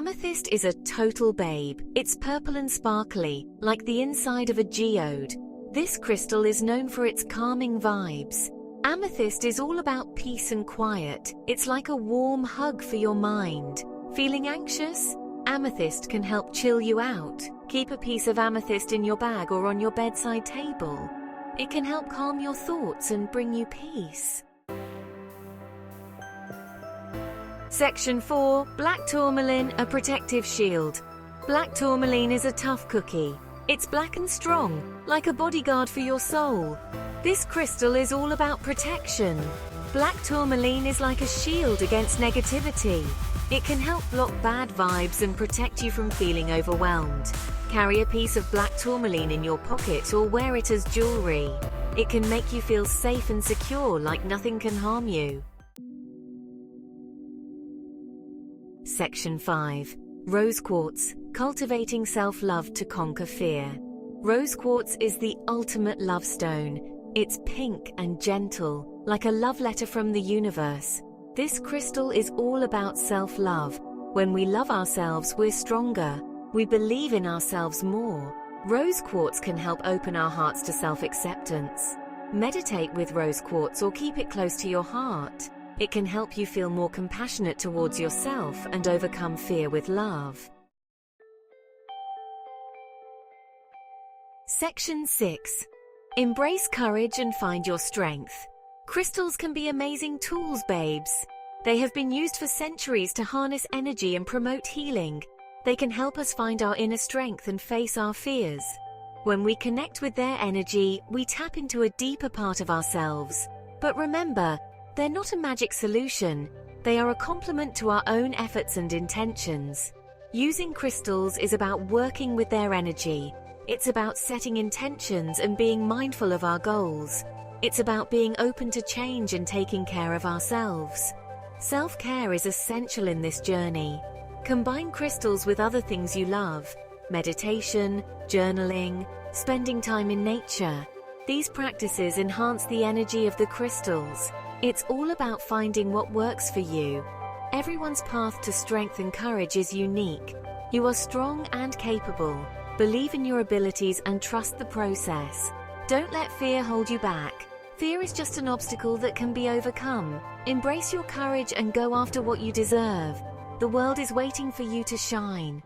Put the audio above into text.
Amethyst is a total babe. It's purple and sparkly, like the inside of a geode. This crystal is known for its calming vibes. Amethyst is all about peace and quiet. It's like a warm hug for your mind. Feeling anxious? Amethyst can help chill you out. Keep a piece of amethyst in your bag or on your bedside table. It can help calm your thoughts and bring you peace. Section 4. Black Tourmaline, a protective shield. Black tourmaline is a tough cookie. It's black and strong, like a bodyguard for your soul. This crystal is all about protection. Black tourmaline is like a shield against negativity. It can help block bad vibes and protect you from feeling overwhelmed. Carry a piece of black tourmaline in your pocket or wear it as jewelry. It can make you feel safe and secure, like nothing can harm you. Section 5. Rose Quartz, cultivating self-love to conquer fear. Rose quartz is the ultimate love stone. It's pink and gentle, like a love letter from the universe. This crystal is all about self-love. When we love ourselves, we're stronger. We believe in ourselves more. Rose quartz can help open our hearts to self-acceptance. Meditate with rose quartz or keep it close to your heart. It can help you feel more compassionate towards yourself and overcome fear with love. Section 6. Embrace courage and find your strength. Crystals can be amazing tools, babes. They have been used for centuries to harness energy and promote healing. They can help us find our inner strength and face our fears. When we connect with their energy, we tap into a deeper part of ourselves. But remember, they're not a magic solution. They are a complement to our own efforts and intentions. Using crystals is about working with their energy. It's about setting intentions and being mindful of our goals. It's about being open to change and taking care of ourselves. Self-care is essential in this journey. Combine crystals with other things you love: meditation, journaling, spending time in nature. These practices enhance the energy of the crystals. It's all about finding what works for you. Everyone's path to strength and courage is unique. You are strong and capable. Believe in your abilities and trust the process. Don't let fear hold you back. Fear is just an obstacle that can be overcome. Embrace your courage and go after what you deserve. The world is waiting for you to shine.